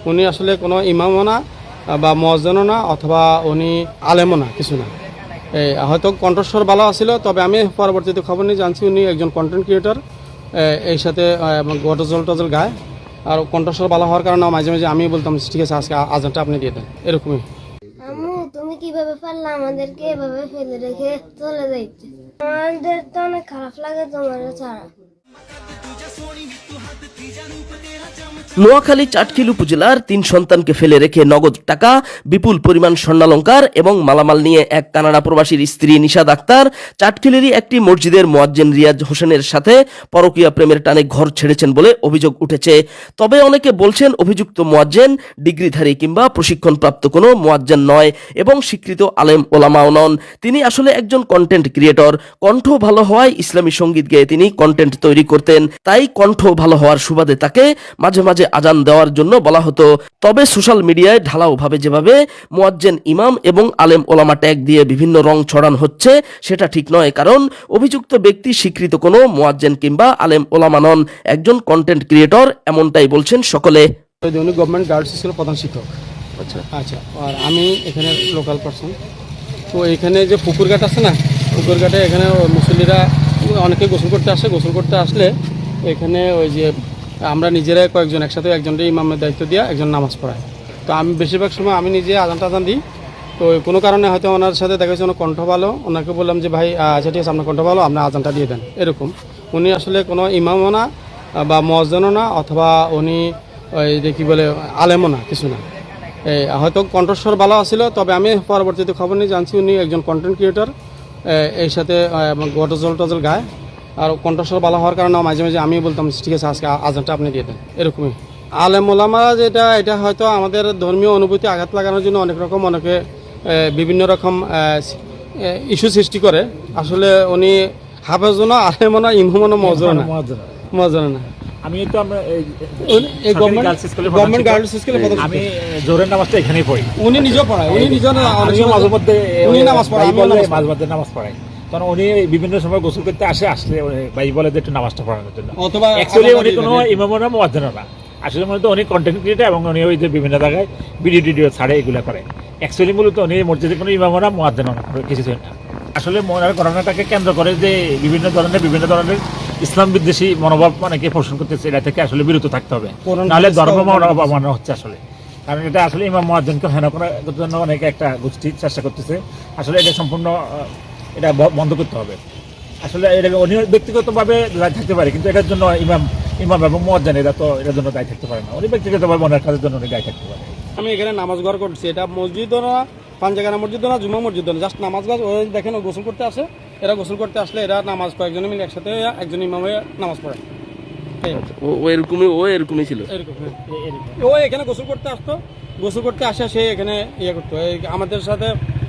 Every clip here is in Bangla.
উনি আসলে কোনো ইমামও না বা মুয়াজ্জিনও না, অথবা উনি আলেমও না, কিছু না। হয়তো কণ্ঠস্বর ভালো আছিল, তবে আমি পরবর্তীতে খবর নিয়ে জানছি উনি একজন কন্টেন্ট ক্রিয়েটর, এই সাথে গজল টজল গায়। আর কণ্ঠস্বর ভালো হওয়ার কারণে মাঝে মাঝে আমি বলতাম ঠিক আছে আজকে আজানটা আপনি দিয়ে দেন, এরকমই। আম্মু, তুমি কিভাবে পারলে আমাদেরকে এভাবে ফেলে রেখে চলে যাইতে? আমাদের তো অনেক খারাপ লাগে তোমার ছাড়া। নোয়াখালী চাটখিল উপজেলার 3 সন্তানকে ফেলে রেখে নগদ টাকা, বিপুল পরিমাণ স্বর্ণালংকার এবং মালামাল নিয়ে এক কানাডা প্রবাসীর স্ত্রী নিশাদ আক্তার চাটখিলেরই একটি মসজিদের মুয়াজ্জিন রিয়াজ হোসেনের সাথে পরকীয়া প্রেমের টানে ঘর ছেড়েছেন বলে অভিযোগ উঠেছে। তবে অনেকে বলছেন অভিযুক্ত মুয়াজ্জিন ডিগ্রিধারী কিংবা প্রশিক্ষণপ্রাপ্ত কোনো মুয়াজ্জিন নয় এবং স্বীকৃত আলেম ওলামাও নন। তিনি আসলে একজন কন্টেন্ট ক্রিয়েটর। কণ্ঠ ভালো হওয়ায় ইসলামী সঙ্গীত গেয়ে তিনি কন্টেন্ট তৈরি করতেন, তাই কণ্ঠ ভালো হওয়ার সুবাদে তাকে মাঝে মাঝে আজান দেওয়ার জন্য বলা হতো। তবে সোশ্যাল মিডিয়ায় ঢালাওভাবে যেভাবে মুয়াজ্জিন, ইমাম এবং আলেম ওলামা ট্যাগ দিয়ে বিভিন্ন রং ছড়ানো হচ্ছে সেটা ঠিক নয়, কারণ অভিযুক্ত ব্যক্তি স্বীকৃত কোনো মুয়াজ্জিন কিংবা আলেম ওলামা নন, একজন কন্টেন্ট ক্রিয়েটর, এমনটাই বলছেন সকলে। উনি গভর্নমেন্ট গার্লস স্কুলের প্রধান শিক্ষক। আচ্ছা, আর আমি এখানে লোকাল পার্সন। তো এখানে যে পুকুরঘাট আছে না, পুকুরঘাটে এখানে মুসল্লিরা অনেকে গোসল করতে আসে। গোসল করতে আসলে এখানে ওই যে আমরা নিজেরাই কয়েকজন একসাথে একজনকে ইমামের দায়িত্ব দিয়ে একজন নামাজ পড়ায়। তো আমি বেশিরভাগ সময় আমি নিজে আজান দিই। তো কোনো কারণে হয়তো ওনার সাথে দেখা যাচ্ছে ওনার কণ্ঠ ভালো, ওনাকে বললাম যে ভাই আচ্ছা ঠিক আছে আপনার কণ্ঠ ভালো, আপনার আজানটা দিয়ে দেন, এরকম। উনি আসলে কোনো ইমামও না বা মুয়াজ্জিনও না, অথবা উনি ওই যে কী বলে আলেমও না, কিছু না। হয়তো কণ্ঠস্বর ভালো আছিল, তবে আমি পরবর্তীতে খবর নিয়ে জানছি উনি একজন কন্টেন্ট ক্রিয়েটর, এই সাথে গজল টজল গায়। আর কণ্ঠস্বর ভালো হওয়ার কারণে মাঝে মাঝে আমি বলতাম ঠিক আছে আজকে আজানটা আপনি দিয়ে দেন, এরকমই। আলেম ওলামা এটা হয়তো আমাদের ধর্মীয় অনুভূতি আঘাত লাগানোর জন্য অনেক রকম অনেকে বিভিন্ন রকম ইস্যু সৃষ্টি করে। আসলে উনি হাফেজও না, আলেমও না, ইমামও না, মুয়াজ্জিনও না। আমি তো আমরা গভর্নমেন্ট গার্লস স্কুলে আমি জোহরের নামাজটা এখানেই পড়ি। উনি নিজেও পড়ায়, উনি নিজেও মাঝে মধ্যে উনি নামাজ পড়ায়, মাঝে মধ্যে নামাজ পড়ায়। তখন উনি বিভিন্ন সময় গোসল করতে আসলে ভাই বলে যে একটু নামাজটা পড়ানোর জন্য। অ্যাকচুয়ালি উনি কোনো ইমামও না, মুয়াজ্জিনও না। আসলে মূলত উনি কন্টেন্ট ক্রিয়েটর এবং উনি ওই যে বিভিন্ন জায়গায় ভিডিও ছাড়ে, এগুলো করে। অ্যাকচুয়ালি মূলত উনি মসজিদে কোনো ইমামও না, মুয়াজ্জিনও না, কিছু না। আসলে ঘটনাটাকে কেন্দ্র করে যে বিভিন্ন ধরনের ইসলাম বিদ্বেষী মনোভাব অনেকে পোষণ করতেছে, এটা থেকে আসলে বিরত থাকতে হবে, নাহলে ধর্ম অবমাননা হচ্ছে আসলে। কারণ এটা আসলে ইমাম মুয়াজ্জিনকে হেয় করার জন্য অনেকে একটা গোষ্ঠী চেষ্টা করতেছে। আসলে এটা সম্পূর্ণ এটা বন্ধ করতে হবে। আসলে এটা উনি ব্যক্তিগতভাবে দায়ী থাকতে পারে, কিন্তু এটার জন্য ইমাম এবং মুয়াজ্জিন এটার জন্য দায়ী থাকতে পারে না। উনি ব্যক্তিগতভাবে অনেক কাজের জন্য উনি দায়ী থাকতে পারে। আমি এখানে নামাজ ঘর করছি, এটা মসজিদও না, পাঞ্জাগানা মসজিদও না, জুমা মসজিদও না, জাস্ট নামাজ গাছ। ওই দেখেন ও গোসল করতে আসে, এরা গোসল করতে আসলে এরা নামাজ কয়েকজনে মিলে একসাথে একজন ইমাম হয়ে নামাজ পড়ে। ও এরকমই ছিল। ও এখানে গোসল করতে আসতো, গোসল করতে আসে সে এখানে ইয়ে করতো, আমাদের সাথে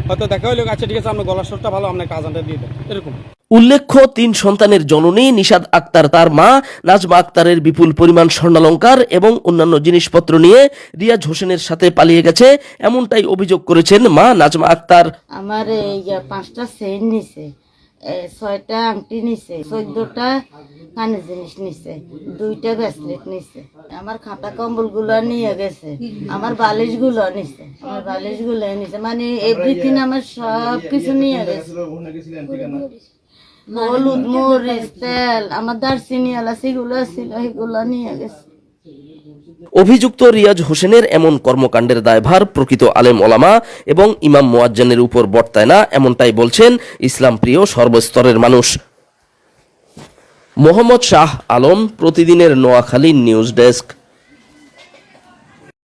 হয়তো দেখা হইলো, আচ্ছা ঠিক আছে আপনার গলার স্বরটা ভালো, আপনাকে আজানটা দিয়ে দেন, এরকম। উল্লেখ্য 3 সন্তানের জননী নিশাদ আক্তার তার মা নাজমা আক্তারের বিপুল পরিমাণ স্বর্ণালংকার এবং অন্যান্য জিনিসপত্র নিয়ে রিয়াজ হোসেনের সাথে পালিয়ে গেছে, এমনটাই অভিযোগ করেছেন মা নাজমা আক্তার। আমার 5টা চেইন নিছে, 6টা আংটি নিছে, 14টা কানের জিনিস নিছে, 2টা ব্রেসলেট নিছে, আমার খাতা কম্বল গুলো নিয়ে গেছে, আমার বালিশ গুলো নিছে, মানে এভরিথিং আমার সব কিছু নিয়ে গেছে। হলুদ, মরিচ, তেল, আমার দারচিনি এলাচি গুলো ছিল, এগুলো নিয়ে গেছে। অভিযুক্ত রিয়াজ হোসেনের এমন কর্মকাণ্ডের দায়ভার প্রকৃত আলেম ওলামা এবং ইমাম মুয়াজ্জিনের উপর বর্তায় না, এমনটাই বলছেন ইসলাম প্রিয় সর্বস্তরের মানুষ। মোহাম্মদ শাহ আলম, প্রতিদিনের নোয়াখালী নিউজ ডেস্ক।